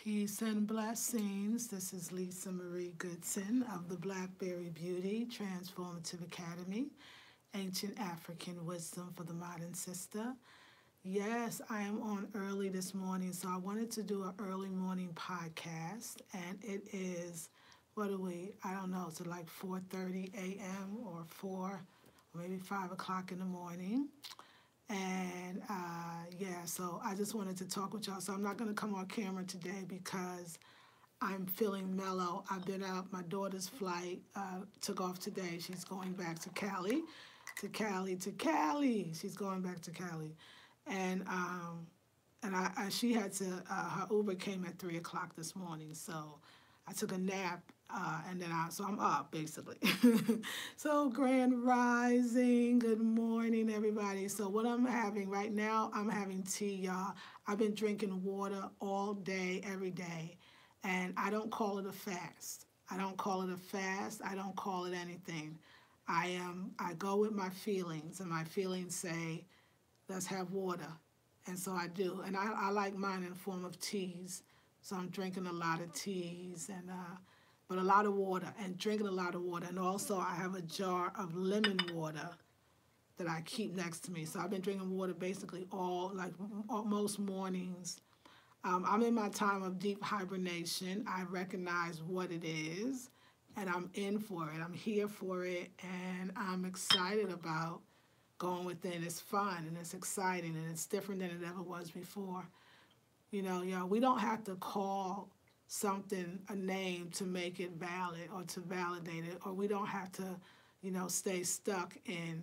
Peace and blessings. This is Lisa Marie Goodson of the Blackberry Beauty Transformative Academy, Ancient African Wisdom for the Modern Sister. Yes, I am on early this morning, so I wanted to do an early morning podcast, and it is, what are we? I don't know, is it like 4:30 a.m. or 4, or maybe 5 o'clock in the morning? And yeah, so I just wanted to talk with y'all. So I'm not going to come on camera today because I'm feeling mellow. I've been out. My daughter's flight took off today. She's going back to Cali, to Cali, to Cali. She's going back to Cali. And she had to, her Uber came at 3 o'clock this morning. So I took a nap and then so I'm up basically. So grand rising, good morning everybody. So what I'm having right now, I'm having tea, y'all. I've been drinking water all day, every day, and I don't call it a fast. I don't call it a fast. I don't call it anything. I go with my feelings, and my feelings say, let's have water. And so I do. And I like mine in the form of teas. So I'm drinking a lot of teas and but a lot of water and drinking a lot of water. And also I have a jar of lemon water that I keep next to me. So I've been drinking water basically most mornings. I'm in my time of deep hibernation. I recognize what it is and I'm in for it. I'm here for it and I'm excited about going within. It's fun and it's exciting and it's different than it ever was before. You know, we don't have to call something a name to make it valid or to validate it, or we don't have to, stay stuck in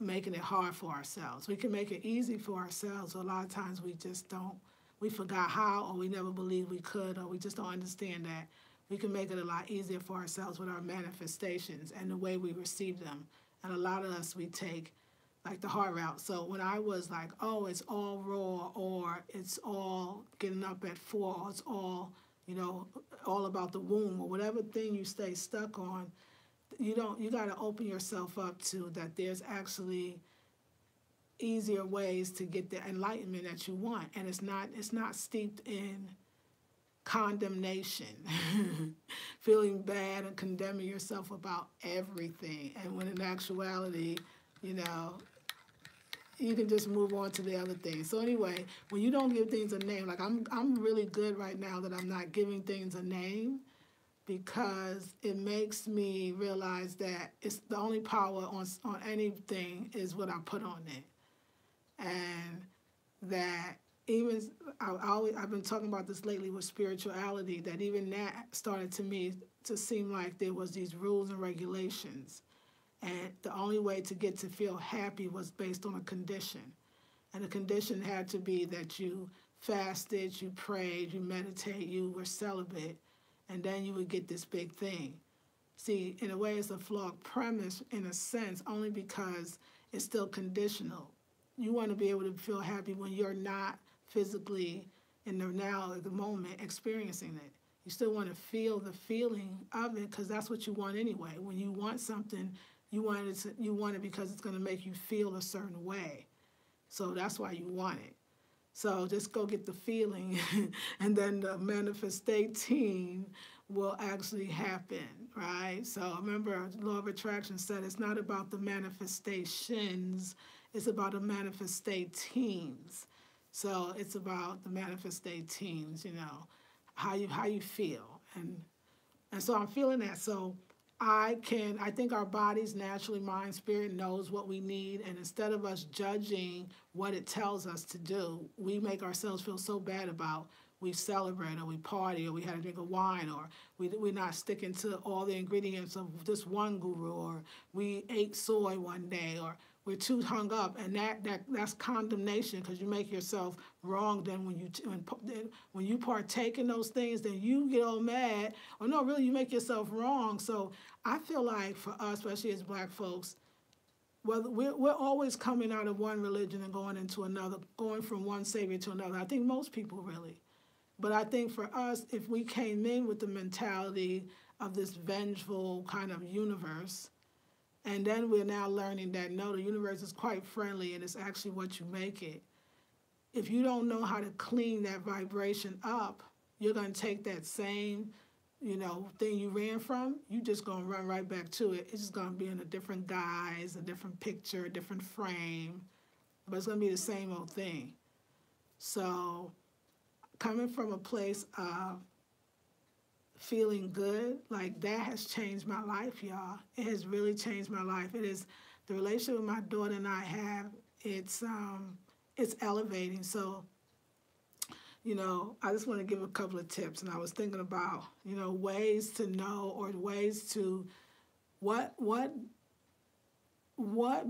making it hard for ourselves. We can make it easy for ourselves, but a lot of times we just don't. We forgot how, or we never believed we could, or we just don't understand that. We can make it a lot easier for ourselves with our manifestations and the way we receive them. And a lot of us, we take like the hard route. So when I was like, oh, it's all raw, or it's all getting up at 4, or it's all, all about the womb, or whatever thing you stay stuck on, you got to open yourself up to that there's actually easier ways to get the enlightenment that you want. And it's not steeped in condemnation, feeling bad and condemning yourself about everything. And when in actuality, you can just move on to the other things. So anyway, when you don't give things a name, like I'm really good right now that I'm not giving things a name, because it makes me realize that it's the only power on anything is what I put on it. And that even, I've been talking about this lately with spirituality, that even that started to me to seem like there was these rules and regulations. And the only way to get to feel happy was based on a condition. And the condition had to be that you fasted, you prayed, you meditate, you were celibate, and then you would get this big thing. See, in a way, it's a flawed premise in a sense, only because it's still conditional. You want to be able to feel happy when you're not physically in the now, at the moment, experiencing it. You still want to feel the feeling of it because that's what you want anyway. When you want something, you want it because it's going to make you feel a certain way. So that's why you want it. So just go get the feeling, and then the manifesting will actually happen, right? So remember, Law of Attraction said it's not about the manifestations, it's about the manifestations. So it's about the manifestations, how you feel. And so I'm feeling that. So I think our bodies, naturally, mind, spirit, knows what we need. And instead of us judging what it tells us to do, we make ourselves feel so bad about we celebrate or we party or we had a drink of wine or we're not sticking to all the ingredients of this one guru, or we ate soy one day, or we're too hung up. And that's condemnation, because you make yourself wrong. Then when you partake in those things, then you get all mad. Or no, really, you make yourself wrong. So I feel like for us, especially as Black folks, well, we're always coming out of one religion and going into another, going from one savior to another. I think most people really. But I think for us, if we came in with the mentality of this vengeful kind of universe, and then we're now learning that, no, the universe is quite friendly and it's actually what you make it, if you don't know how to clean that vibration up, you're going to take that same, thing you ran from, you just going to run right back to it. It's just going to be in a different guise, a different picture, a different frame, but it's going to be the same old thing. So coming from a place of feeling good, like that has changed my life, y'all. It has really changed my life. It is the relationship with my daughter and I have, it's elevating. So, I just want to give a couple of tips. And I was thinking about, ways to know, or ways to what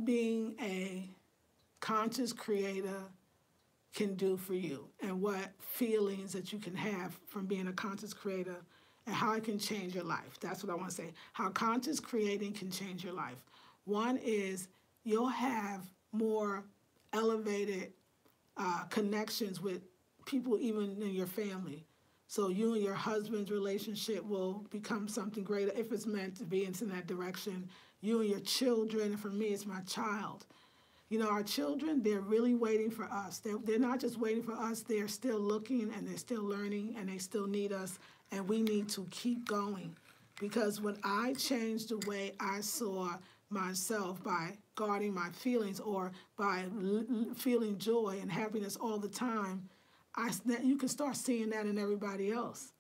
being a conscious creator can do for you, and what feelings that you can have from being a conscious creator, and how it can change your life. That's what I want to say. How conscious creating can change your life. One is you'll have more elevated connections with people even in your family. So you and your husband's relationship will become something greater if it's meant to be in that direction. You and your children, and for me, it's my child. Our children, they're really waiting for us. They're not just waiting for us, they're still looking and they're still learning and they still need us, and we need to keep going. Because when I changed the way I saw myself by guarding my feelings, or by feeling joy and happiness all the time, you can start seeing that in everybody else.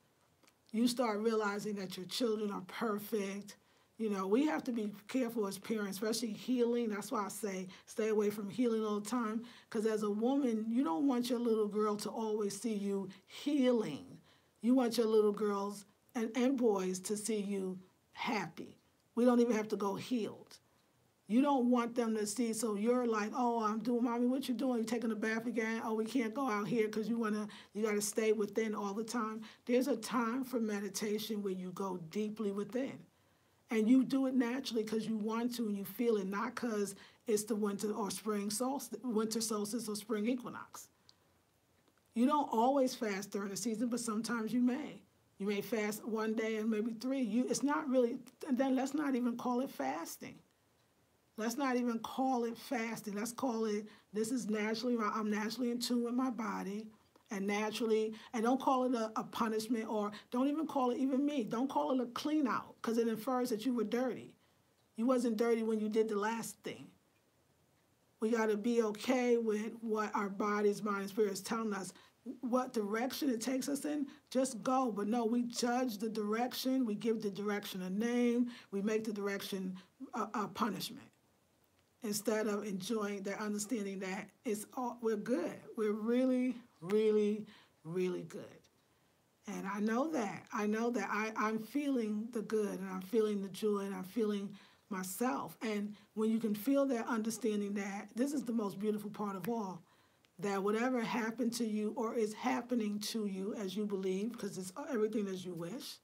You start realizing that your children are perfect. We have to be careful as parents, especially healing. That's why I say stay away from healing all the time. Because as a woman, you don't want your little girl to always see you healing. You want your little girls and boys to see you happy. We don't even have to go healed. You don't want them to see, so you're like, oh, I'm doing, mommy, what you doing? You taking a bath again? Oh, we can't go out here because you got to stay within all the time. There's a time for meditation where you go deeply within. And you do it naturally because you want to and you feel it, not because it's the winter or spring solstice, winter solstice or spring equinox. You don't always fast during the season, but sometimes you may. You may fast one day and maybe 3. It's not really, and then let's not even call it fasting. Let's not even call it fasting. Let's call it, this is naturally, I'm naturally in tune with my body. And naturally, and don't call it a punishment, or don't even call it, even me, don't call it a clean out, because it infers that you were dirty. You wasn't dirty when you did the last thing. We got to be okay with what our bodies, mind, and spirit is telling us. What direction it takes us in, just go. But no, we judge the direction, we give the direction a name, we make the direction a punishment. Instead of enjoying that, understanding that we're good. We're really, really, really good. And I know that. I'm feeling the good, and I'm feeling the joy, and I'm feeling myself. And when you can feel that, understanding that, this is the most beautiful part of all, that whatever happened to you or is happening to you as you believe, because it's everything as you wish,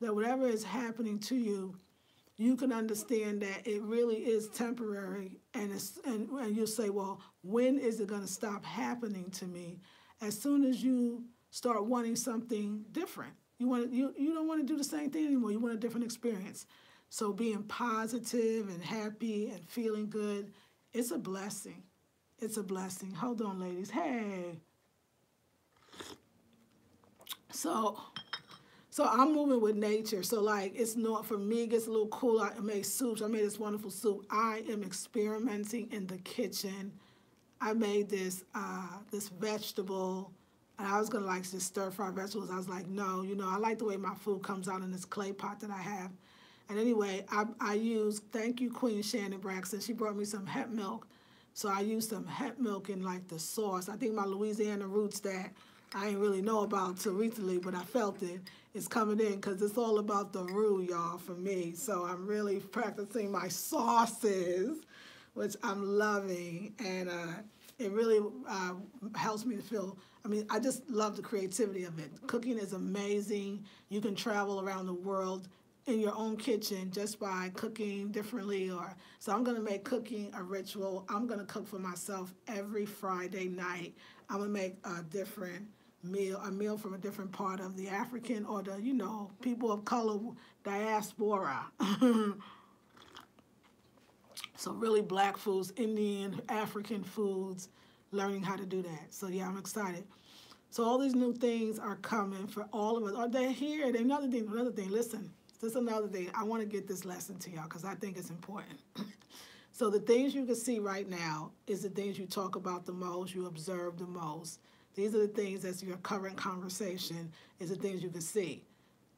that whatever is happening to you, you can understand that it really is temporary, and you'll say, well, when is it going to stop happening to me? As soon as you start wanting something different, you don't want to do the same thing anymore. You want a different experience. So being positive and happy and feeling good, it's a blessing. It's a blessing. Hold on, ladies. Hey. So I'm moving with nature. So like, it's not, for me, it gets a little cool. I made soups. I made this wonderful soup. I am experimenting in the kitchen. I made this vegetable, and I was gonna like just stir fry vegetables. I was like, no, I like the way my food comes out in this clay pot that I have. And anyway, I used, thank you, Queen Shannon Braxton. She brought me some hemp milk. So I used some hemp milk in like the sauce. I think my Louisiana roots that I didn't really know about till recently, but I felt it. It's coming in because it's all about the roux, y'all, for me. So I'm really practicing my sauces, which I'm loving. And it really helps me to feel, I just love the creativity of it. Cooking is amazing. You can travel around the world in your own kitchen just by cooking differently. So I'm going to make cooking a ritual. I'm going to cook for myself every Friday night. I'm going to make a different meal, a meal from a different part of the African or the, people of color diaspora. So really black foods, Indian, African foods, learning how to do that. So yeah, I'm excited. So all these new things are coming for all of us. Are they here? They another thing. Another thing. Listen, this is another thing. I want to get this lesson to y'all because I think it's important. So the things you can see right now is the things you talk about the most, you observe the most. These are the things that's your current conversation, is the things you can see.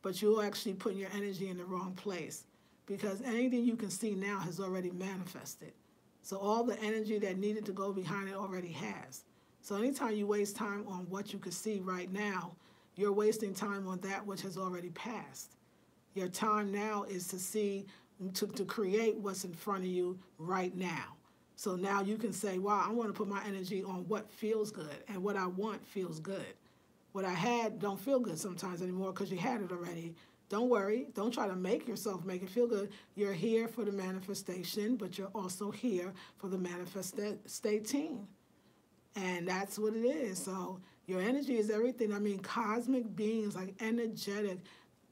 But you're actually putting your energy in the wrong place because anything you can see now has already manifested. So all the energy that needed to go behind it already has. So anytime you waste time on what you can see right now, you're wasting time on that which has already passed. Your time now is to see, to create what's in front of you right now. So now you can say, wow, I want to put my energy on what feels good, and what I want feels good. What I had don't feel good sometimes anymore because you had it already. Don't worry. Don't try to make yourself make it feel good. You're here for the manifestation, but you're also here for the manifesting. And that's what it is. So your energy is everything. I mean, cosmic beings, like energetic,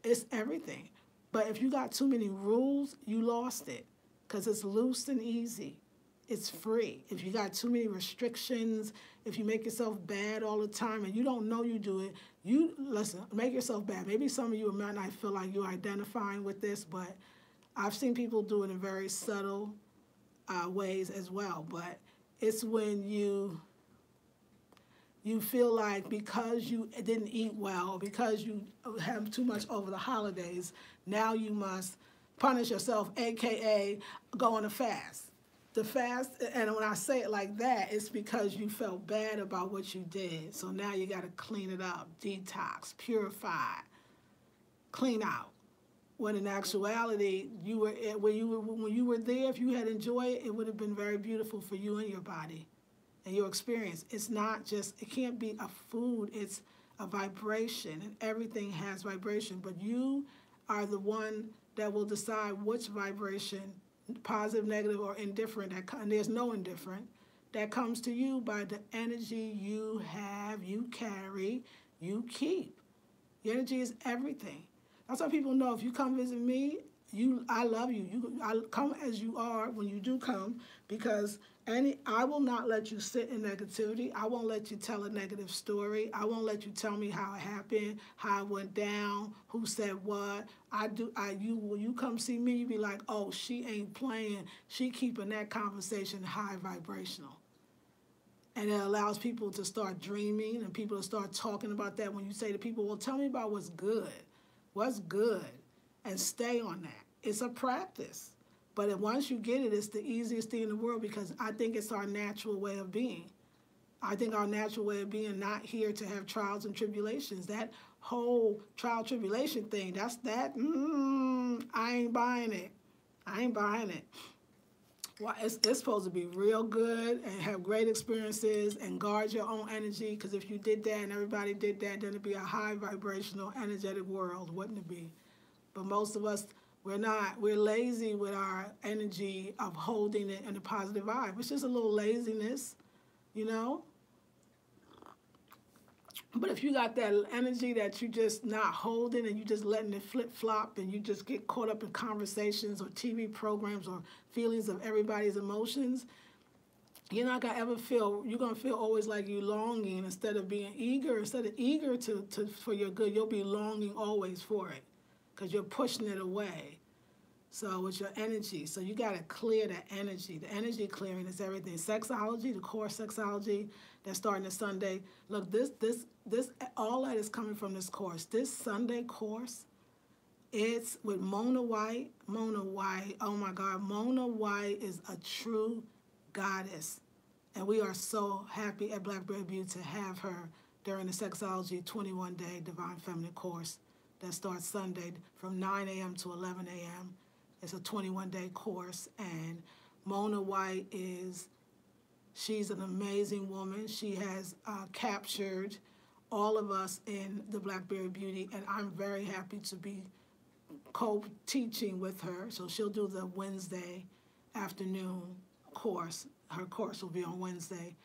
it's everything. But if you got too many rules, you lost it because it's loose and easy. It's free. If you got too many restrictions, if you make yourself bad all the time and you don't know you do it, listen, make yourself bad. Maybe some of you might not feel like you're identifying with this, but I've seen people do it in very subtle ways as well. But it's when you feel like because you didn't eat well, because you have too much over the holidays, now you must punish yourself, AKA go on a fast. The fast, and when I say it like that, it's because you felt bad about what you did. So now you got to clean it up, detox, purify, clean out. When in actuality, when you were there, if you had enjoyed it, it would have been very beautiful for you and your body and your experience. It's not just, it can't be a food, it's a vibration, and everything has vibration, but you are the one that will decide which vibration, positive, negative, or indifferent, and there's no indifferent, that comes to you by the energy you have, you carry, you keep. Your energy is everything. That's why people know if you come visit me, I love you. I come as you are when you do come, because I will not let you sit in negativity. I won't let you tell a negative story. I won't let you tell me how it happened, how it went down, who said what. When you come see me, you be like, oh, she ain't playing. She keeping that conversation high vibrational. And it allows people to start dreaming and people to start talking about that. When you say to people, well, tell me about what's good. What's good? And stay on that. It's a practice. But once you get it, it's the easiest thing in the world because I think it's our natural way of being. I think our natural way of being, not here to have trials and tribulations. That whole trial tribulation thing, I ain't buying it. I ain't buying it. Well, it's supposed to be real good and have great experiences and guard your own energy, because if you did that and everybody did that, then it'd be a high vibrational, energetic world, wouldn't it be? But most of us, we're not. We're lazy with our energy of holding it in a positive vibe. It's just a little laziness, you know? But if you got that energy that you just not holding and you just letting it flip-flop and you just get caught up in conversations or TV programs or feelings of everybody's emotions, you're not going to ever feel, you're going to feel always like you longing instead of being eager. Instead of eager for your good, you'll be longing always for it because you're pushing it away. So it's your energy. So you got to clear that energy. The energy clearing is everything. Sexology, the course Sexology, that's starting this Sunday. Look, this, all that is coming from this course. This Sunday course, it's with Mona White. Mona White, oh my God, Mona White is a true goddess. And we are so happy at Blackberry Beauty to have her during the Sexology 21-day Divine Feminine course that starts Sunday from 9 a.m. to 11 a.m. It's a 21-day course, and Mona White she's an amazing woman. She has captured all of us in the Blackberry Beauty, and I'm very happy to be co-teaching with her. So she'll do the Wednesday afternoon course. Her course will be on Wednesday,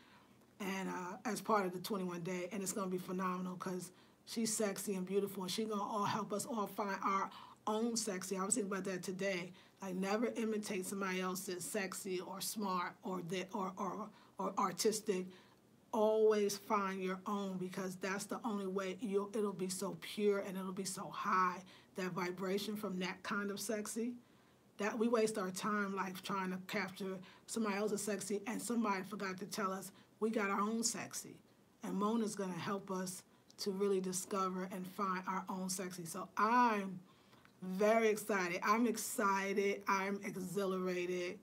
and as part of the 21-day, and it's going to be phenomenal because she's sexy and beautiful, and she's going to help us all find our own sexy. I was thinking about that today. Like, never imitate somebody else's sexy or smart or artistic. always find your own, because that's the only way it'll be so pure and it'll be so high. That vibration from that kind of sexy, that we waste our time like trying to capture somebody else's sexy, and somebody forgot to tell us we got our own sexy. And Mona's going to help us to really discover and find our own sexy. So I'm very excited. I'm excited. I'm exhilarated.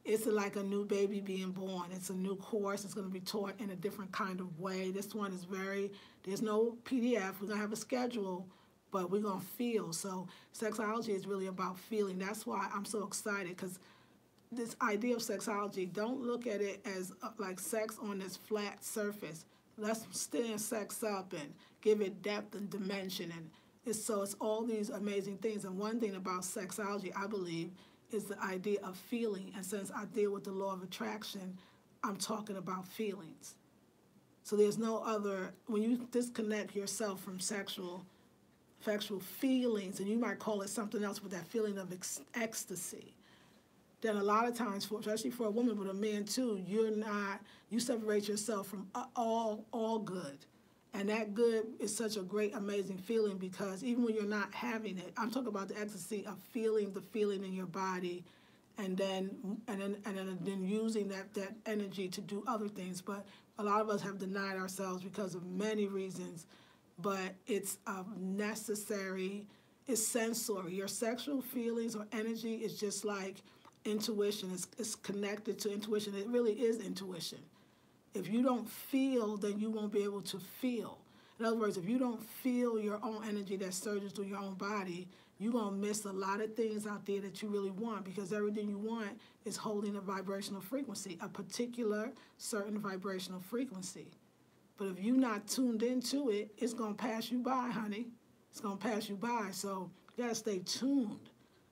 It's like a new baby being born. It's a new course. It's going to be taught in a different kind of way. This one is there's no PDF. We're going to have a schedule, but we're going to feel. So sexology is really about feeling. That's why I'm so excited, because this idea of sexology, don't look at it as like sex on this flat surface. Let's stand sex up and give it depth and dimension. And it's all these amazing things. And one thing about sexology, I believe, is the idea of feeling. And since I deal with the law of attraction, I'm talking about feelings. So there's no other, when you disconnect yourself from sexual feelings, and you might call it something else, but that feeling of ecstasy, then a lot of times, especially for a woman, but a man too, you separate yourself from all good. And that good is such a great, amazing feeling, because even when you're not having it, I'm talking about the ecstasy of feeling the feeling in your body, and then using that energy to do other things. But a lot of us have denied ourselves because of many reasons, but it's necessary, it's sensory. Your sexual feelings or energy is just like intuition. It's connected to intuition. It really is intuition. If you don't feel, then you won't be able to feel. In other words, if you don't feel your own energy that surges through your own body, you're going to miss a lot of things out there that you really want, because everything you want is holding a vibrational frequency, a particular certain vibrational frequency. But if you're not tuned into it, it's going to pass you by, honey. It's going to pass you by. So you got to stay tuned.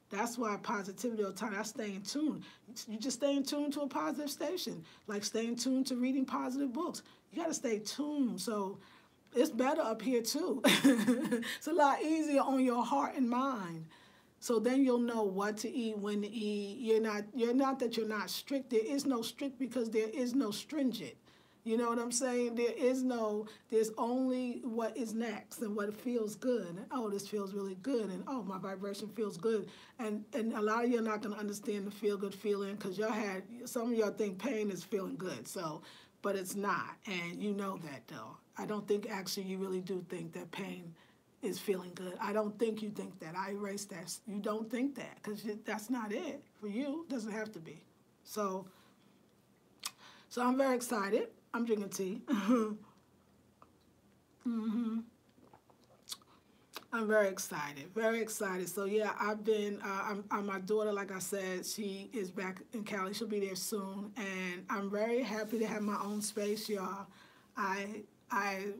That's why positivity all the time, that's staying tuned. You just stay in tune to a positive station, like staying tuned to reading positive books. You got to stay tuned. So it's better up here too. It's a lot easier on your heart and mind. So then you'll know what to eat, when to eat. You're not that you're not strict. There is no strict, because there is no stringent. You know what I'm saying? There's only what is next and what feels good. And, oh, this feels really good. And, oh, my vibration feels good. And a lot of you are not going to understand the feel-good feeling, because some of y'all think pain is feeling good. So, but it's not. And you know that, though. I don't think actually you really do think that pain is feeling good. I don't think you think that. I erase that. You don't think that, because that's not it. For you, it doesn't have to be. So I'm very excited. I'm drinking tea. I'm very excited, very excited. So yeah, I've been, my daughter, like I said, she is back in Cali. She'll be there soon. And I'm very happy to have my own space, y'all. I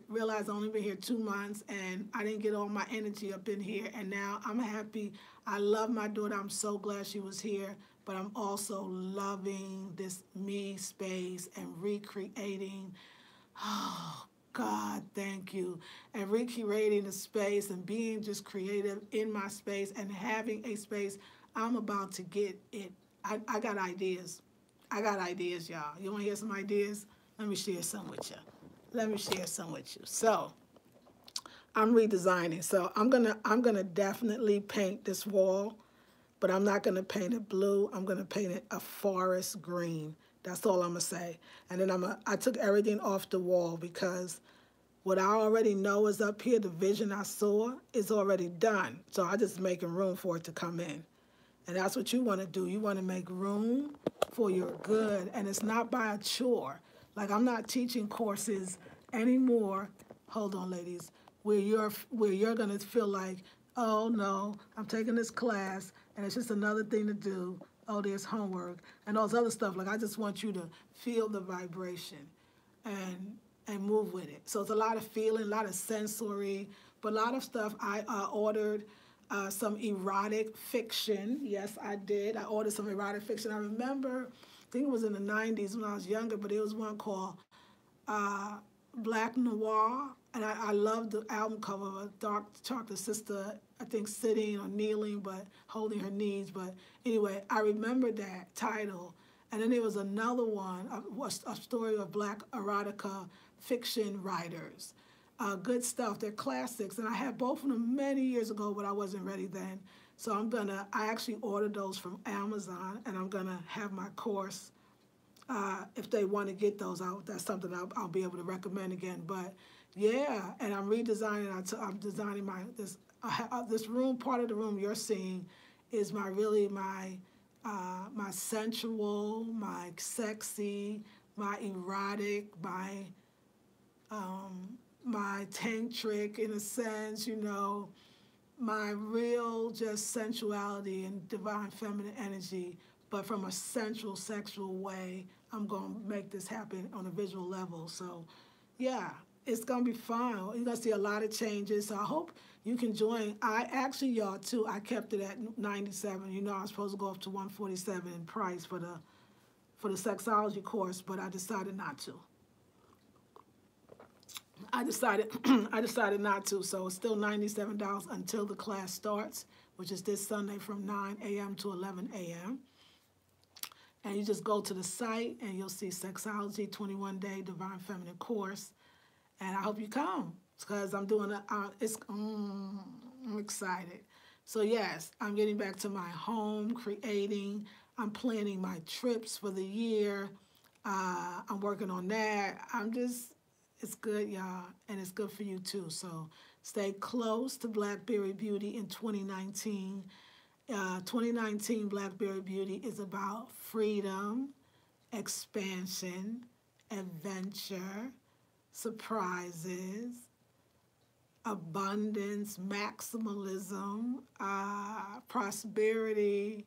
realized I've only been here 2 months, and I didn't get all my energy up in here. And now I'm happy. I love my daughter. I'm so glad she was here. But I'm also loving this me space and recreating. Oh, God, thank you. And recreating the space and being just creative in my space and having a space. I'm about to get it. I got ideas. I got ideas, y'all. You want to hear some ideas? Let me share some with you. So I'm redesigning. So I'm gonna definitely paint this wall. But I'm not going to paint it blue. I'm going to paint it a forest green. That's all I'm going to say. And then I took everything off the wall, because what I already know is up here, the vision I saw, is already done. So I'm just making room for it to come in. And that's what you want to do. You want to make room for your good. And it's not by a chore. Like, I'm not teaching courses anymore, hold on, ladies, where you're going to feel like, oh, no, I'm taking this class, and it's just another thing to do. Oh, there's homework and all this other stuff. Like, I just want you to feel the vibration and move with it. So it's a lot of feeling, a lot of sensory, but a lot of stuff. I ordered some erotic fiction. Yes, I did. I ordered some erotic fiction. I remember, I think it was in the 90s when I was younger, but it was one called Black Noir. And I love the album cover of a dark chocolate sister, I think sitting or kneeling, but holding her knees. But anyway, I remember that title, And then there was another one, a story of Black erotica fiction writers. Good stuff. They're classics. And I had both of them many years ago, but I wasn't ready then. So I actually ordered those from Amazon, and I'm going to have my course. If they want to get those out, that's something I'll be able to recommend again. But yeah, and I'm redesigning. I'm designing this room. Part of the room you're seeing is my sensual, my sexy, my erotic, my tantric in a sense, my real just sensuality and divine feminine energy, but from a sensual, sexual way. I'm going to make this happen on a visual level. So, yeah, it's going to be fun. You're going to see a lot of changes. So I hope you can join. Y'all, too, I kept it at 97. I was supposed to go up to 147 in price for the Sexology course, but I decided not to. I decided not to, so it's still $97 until the class starts, which is this Sunday from 9 a.m. to 11 a.m. And you just go to the site and you'll see Sexology 21-day Divine Feminine course. And I hope you come because I'm doing I'm excited. So yes, I'm getting back to my home, creating. I'm planning my trips for the year. I'm working on that. It's good, y'all, and it's good for you too. So stay close to Blackberry Beauty in 2019. 2019 Blackberry Beauty is about freedom, expansion, adventure, surprises, abundance, maximalism, prosperity,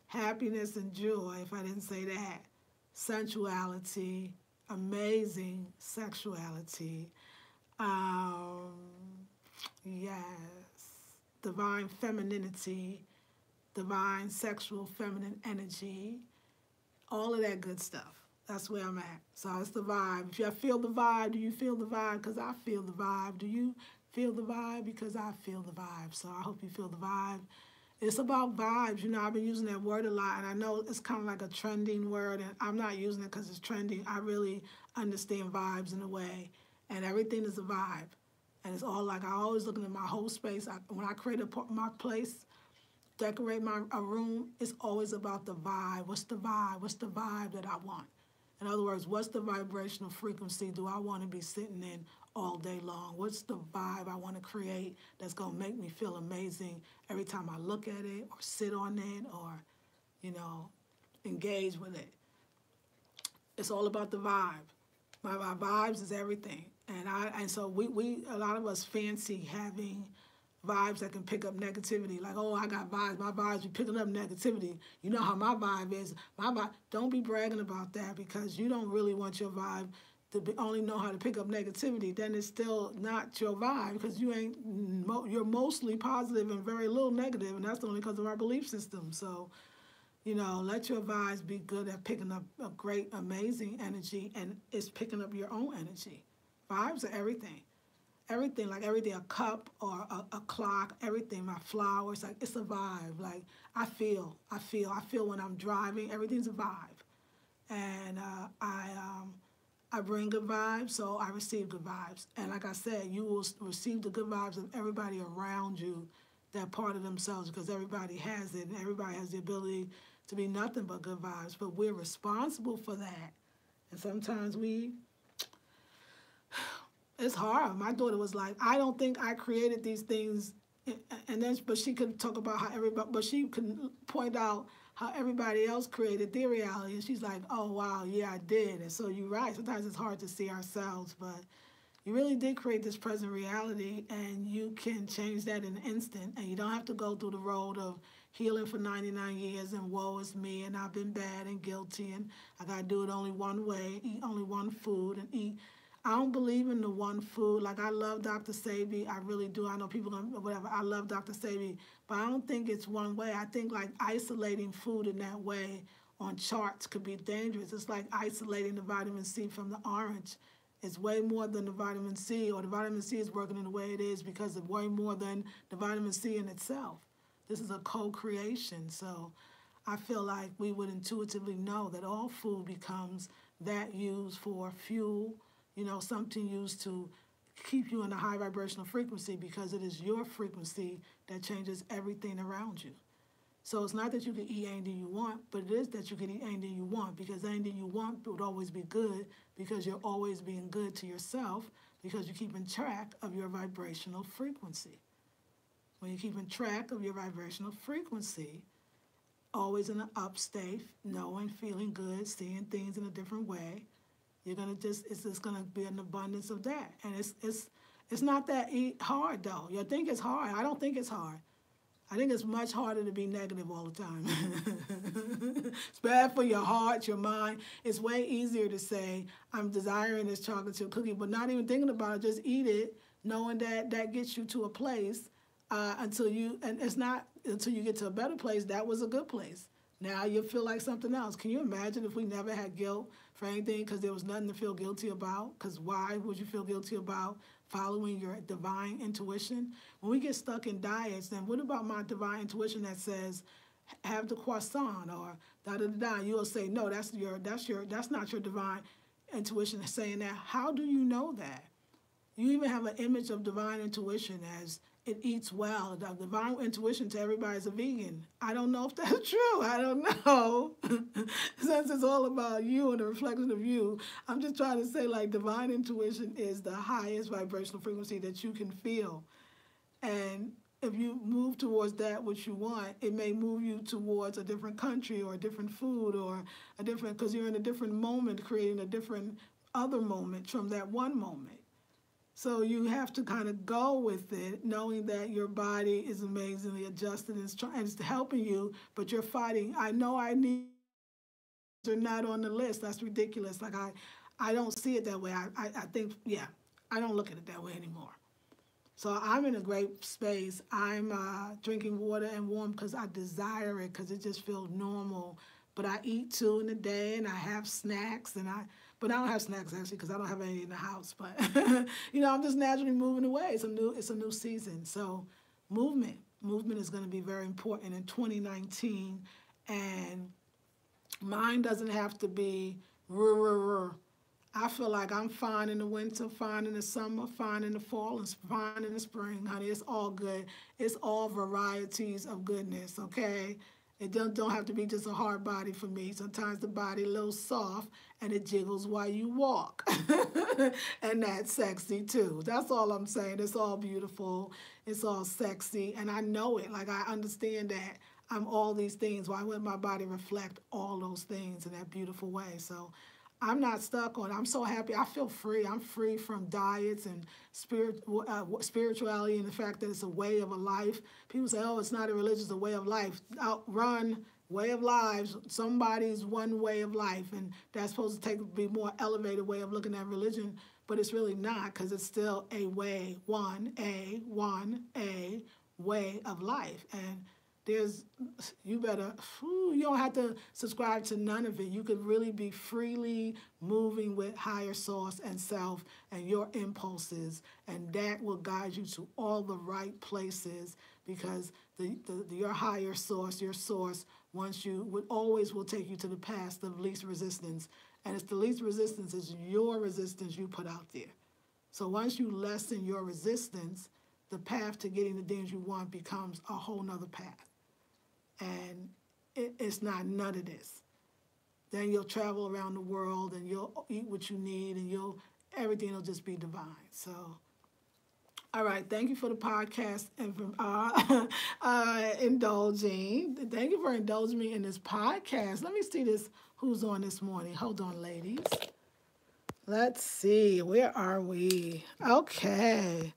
happiness, and joy, if I didn't say that, sensuality, amazing sexuality, yes, divine femininity, divine sexual feminine energy, all of that good stuff. That's where I'm at. So it's the vibe. If you feel the vibe, do you feel the vibe? Because I feel the vibe. Do you feel the vibe? Because I feel the vibe. So I hope you feel the vibe. It's about vibes. I've been using that word a lot, and I know it's kind of like a trending word, and I'm not using it because it's trending. I really understand vibes in a way, and everything is a vibe. And it's all like, I always looking at my whole space. When I create my place, decorate a room, it's always about the vibe. What's the vibe? What's the vibe that I want? In other words, what's the vibrational frequency do I want to be sitting in all day long? What's the vibe I want to create that's going to make me feel amazing every time I look at it or sit on it or, engage with it? It's all about the vibe. My vibes is everything. And so we a lot of us fancy having vibes that can pick up negativity. Like, oh, I got vibes. My vibes be picking up negativity. You know how my vibe is. My vibe. Don't be bragging about that because you don't really want your vibe to only know how to pick up negativity. Then it's still not your vibe because you're mostly positive and very little negative, and that's only because of our belief system. So, let your vibes be good at picking up a great, amazing energy, and it's picking up your own energy. Vibes are everything. Everything, like everything, a cup or a clock, everything, my flowers, like it's a vibe. Like I feel when I'm driving, everything's a vibe. And I bring good vibes, so I receive good vibes. And like I said, you will receive the good vibes of everybody around you, that part of themselves, because everybody has it, and everybody has the ability to be nothing but good vibes. But we're responsible for that. And sometimes it's hard. My daughter was like, I don't think I created these things. But she could talk about but she could point out how everybody else created their reality. And she's like, oh, wow, yeah, I did. And so you're right. Sometimes it's hard to see ourselves, but you really did create this present reality, and you can change that in an instant. And you don't have to go through the road of healing for 99 years and woe is me, and I've been bad and guilty, and I got to do it only one way, eat only one food, and eat. I don't believe in the one food. Like, I love Dr. Sebi. I really do. I know people, whatever. I love Dr. Sebi. But I don't think it's one way. I think, like, isolating food in that way on charts could be dangerous. It's like isolating the vitamin C from the orange. It's way more than the vitamin C, or the vitamin C is working in the way it is because of way more than the vitamin C in itself. This is a co-creation. So I feel like we would intuitively know that all food becomes that used for fuel, something used to keep you in a high vibrational frequency because it is your frequency that changes everything around you. So it's not that you can eat anything you want, but it is that you can eat anything you want because anything you want would always be good because you're always being good to yourself because you're keeping track of your vibrational frequency. When you're keeping track of your vibrational frequency, always in an up state, knowing, feeling good, seeing things in a different way, it's just gonna be an abundance of that. And it's not that hard though. You think it's hard. I don't think it's hard. I think it's much harder to be negative all the time. It's bad for your heart, your mind. It's way easier to say, I'm desiring this chocolate chip cookie, but not even thinking about it, just eat it, knowing that that gets you to a place until you get to a better place. That was a good place. Now you feel like something else. Can you imagine if we never had guilt for anything because there was nothing to feel guilty about? Because why would you feel guilty about following your divine intuition? When we get stuck in diets, then what about my divine intuition that says have the croissant or da da da da? You'll say no, that's not your divine intuition saying that. How do you know that? You even have an image of divine intuition as it eats well. The divine intuition to everybody is a vegan. I don't know if that's true. I don't know. Since it's all about you and the reflection of you, I'm just trying to say like divine intuition is the highest vibrational frequency that you can feel. And if you move towards that which you want, it may move you towards a different country or a different food or a different, because you're in a different moment creating a different other moment from that one moment. So you have to kind of go with it, knowing that your body is amazingly adjusted and it's helping you, but you're fighting. I know I need, they're not on the list. That's ridiculous. Like I don't see it that way. I think, yeah, I don't look at it that way anymore. So I'm in a great space. I'm drinking water and warm because I desire it, because it just feels normal. But I eat 2 in a day and I have snacks but I don't have snacks actually because I don't have any in the house. But I'm just naturally moving away. It's a new season. So movement is going to be very important in 2019, and mine doesn't have to be I feel like I'm fine in the winter, fine in the summer, fine in the fall, and fine in the spring, honey. It's all good. It's all varieties of goodness, okay? It don't have to be just a hard body for me. Sometimes the body a little soft and it jiggles while you walk. And that's sexy too. That's all I'm saying. It's all beautiful. It's all sexy. And I know it. Like I understand that I'm all these things. Why wouldn't my body reflect all those things in that beautiful way? So I'm not stuck on it. I'm so happy. I feel free. I'm free from diets and spirituality and the fact that it's a way of a life. People say, oh, it's not a religion, it's a way of life. Outrun way of lives. Somebody's one way of life, and that's supposed to be more elevated way of looking at religion, but it's really not, because it's still a way, a way of life. And you don't have to subscribe to none of it. You could really be freely moving with higher source and self and your impulses, and that will guide you to all the right places, because your higher source, your source, always will take you to the path of least resistance. And it's the least resistance is your resistance you put out there. So once you lessen your resistance, the path to getting the things you want becomes a whole nother path. And it's not none of this. Then you'll travel around the world and you'll eat what you need, and everything will just be divine. So, all right, thank you for the podcast and for indulging. Thank you for indulging me in this podcast. Let me see who's on this morning. Hold on, ladies. Let's see, where are we? Okay.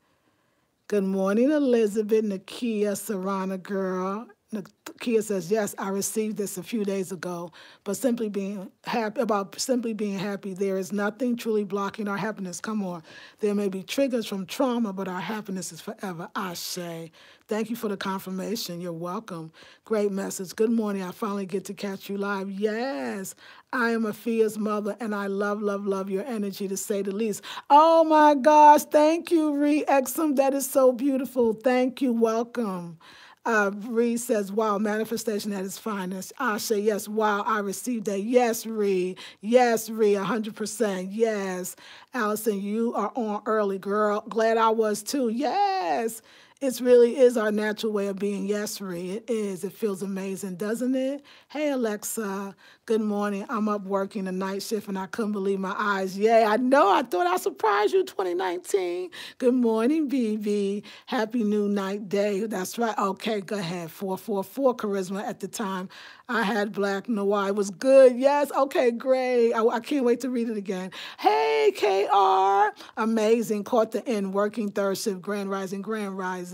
Good morning, Elizabeth, Nakia, Sarana girl. Nakia says, yes, I received this a few days ago, but simply being happy, there is nothing truly blocking our happiness. Come on. There may be triggers from trauma, but our happiness is forever. Ashe. Thank you for the confirmation. You're welcome. Great message. Good morning. I finally get to catch you live. Yes, I am Afia's mother, and I love, love, love your energy, to say the least. Oh, my gosh. Thank you, Re-Exum. That is so beautiful. Thank you. Welcome. Reed says, wow, manifestation at its finest. Asha, yes, wow, I received that. Yes, Reed. Yes, Reed, 100%. Yes. Allison, you are on early, girl. Glad I was too. Yes. It really is our natural way of being. Yes, Ree, it is. It feels amazing, doesn't it? Hey, Alexa. Good morning. I'm up working the night shift and I couldn't believe my eyes. Yay, I know. I thought I'd surprise you 2019. Good morning, BB. Happy new night day. That's right. Okay, go ahead. 444 charisma at the time. I had Black Noir. It was good. Yes. Okay, great. I can't wait to read it again. Hey, KR. Amazing. Caught the end. Working third shift. Grand Rising. Grand Rising.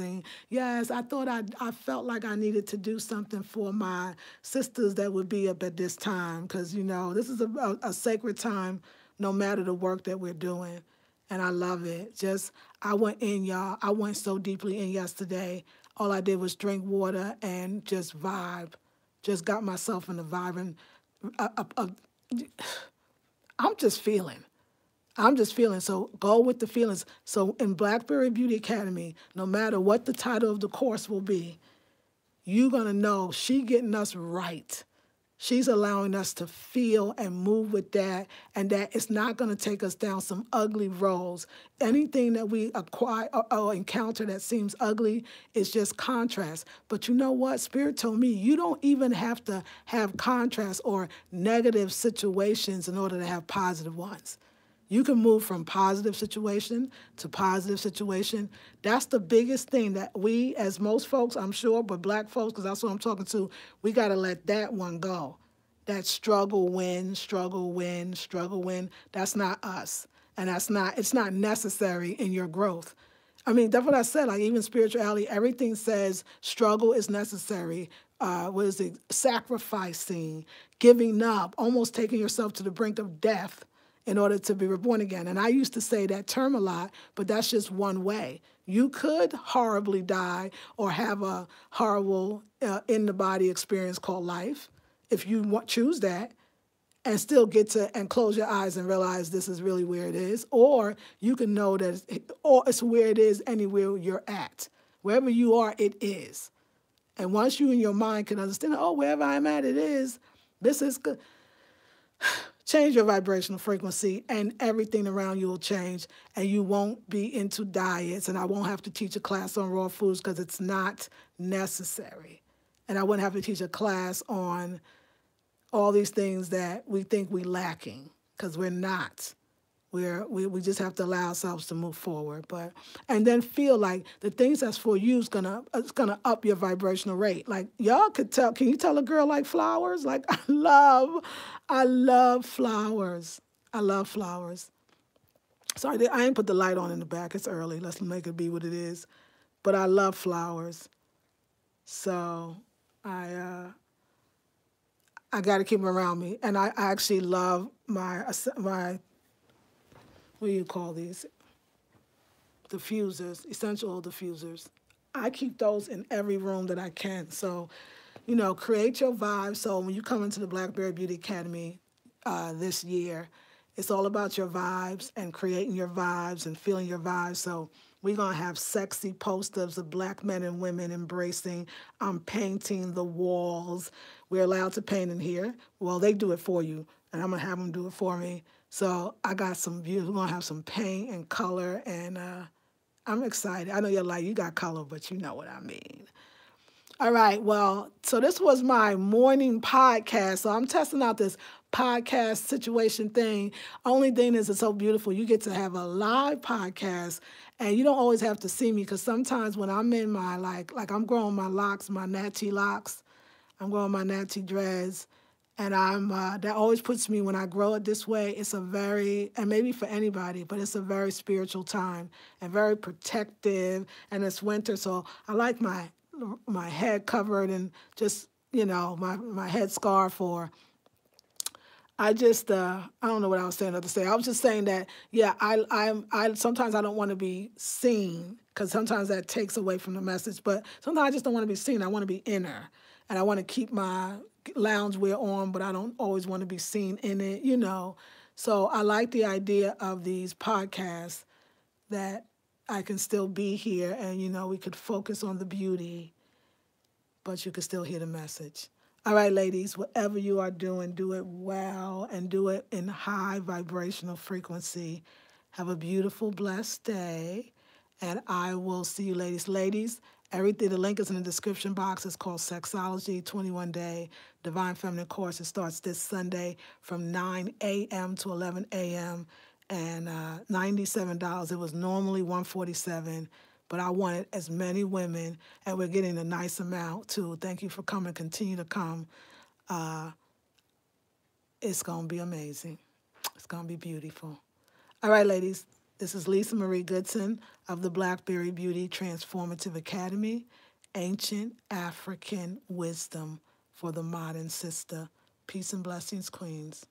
Yes, I thought I felt like I needed to do something for my sisters that would be up at this time because, this is a sacred time no matter the work that we're doing. And I love it. I went in, y'all. I went so deeply in yesterday. All I did was drink water and just vibe. Just got myself in the vibe. And I'm just feeling. So go with the feelings. So in Blackberry Beauty Academy, no matter what the title of the course will be, you're going to know she getting us right. She's allowing us to feel and move with that, and that it's not going to take us down some ugly roads. Anything that we acquire or encounter that seems ugly is just contrast. But you know what? Spirit told me you don't even have to have contrast or negative situations in order to have positive ones. You can move from positive situation to positive situation. That's the biggest thing that we, as most folks, I'm sure, but Black folks, because that's what I'm talking to, we got to let that one go. That struggle win, struggle win, struggle win. That's not us. And it's not necessary in your growth. I mean, that's what I said. Like even spirituality, everything says struggle is necessary. What is it? Sacrificing, giving up, almost taking yourself to the brink of death in order to be reborn again. And I used to say that term a lot, but that's just one way. You could horribly die or have a horrible in-the-body experience called life if you choose that and still get to and close your eyes and realize this is really where it is. Or you can know that it's where it is anywhere you're at. Wherever you are, it is. And once you in your mind can understand, wherever I'm at, it is, this is good. Change your vibrational frequency and everything around you will change and you won't be into diets and I won't have to teach a class on raw foods because it's not necessary. And I wouldn't have to teach a class on all these things that we think we're lacking because we're not. We just have to allow ourselves to move forward, and then feel like the things that's for you is gonna up your vibrational rate. Like y'all could tell. Can you tell a girl like flowers? Like I love flowers. I love flowers. Sorry, I ain't put the light on in the back. It's early. Let's make it be what it is. But I love flowers. So I got to keep them around me, and I actually love my what do you call these? Diffusers, essential oil diffusers. I keep those in every room that I can. So, create your vibe. So when you come into the Blackberry Beauty Academy this year, it's all about your vibes and creating your vibes and feeling your vibes. So we're going to have sexy posters of Black men and women embracing. I'm painting the walls. We're allowed to paint in here. Well, they do it for you, and I'm going to have them do it for me. So I got some views. We're going to have some paint and color, and I'm excited. I know you're like, you got color, but you know what I mean. All right, well, so this was my morning podcast. So I'm testing out this podcast situation thing. Only thing is it's so beautiful. You get to have a live podcast, and you don't always have to see me because sometimes when I'm in my, like I'm growing my locks, my natty locks, I'm growing my natty dreads, and that always puts me, when I grow it this way, it's a very, and maybe for anybody, but it's a very spiritual time and very protective, and it's winter, so I like my head covered and just, my head scarf, or I just, I don't know what I was saying to say. I was just saying that, yeah, I sometimes I don't want to be seen because sometimes that takes away from the message, but sometimes I just don't want to be seen. I want to be inner, and I want to keep my loungewear on, but I don't always want to be seen in it, So I like the idea of these podcasts that I can still be here and, we could focus on the beauty but you can still hear the message. All right, ladies, whatever you are doing, do it well and do it in high vibrational frequency. Have a beautiful, blessed day, and I will see you, ladies. Ladies, everything, the link is in the description box. It's called Sexology, 21-day Divine Feminine Course. It starts this Sunday from 9 a.m. to 11 a.m. and $97. It was normally $147, but I wanted as many women, and we're getting a nice amount, too. Thank you for coming. Continue to come. It's going to be amazing. It's going to be beautiful. All right, ladies, this is Lisa Marie Goodson of the Blackberry Beauty Transformative Academy, Ancient African Wisdom for the Modern Sister. Peace and blessings, Queens.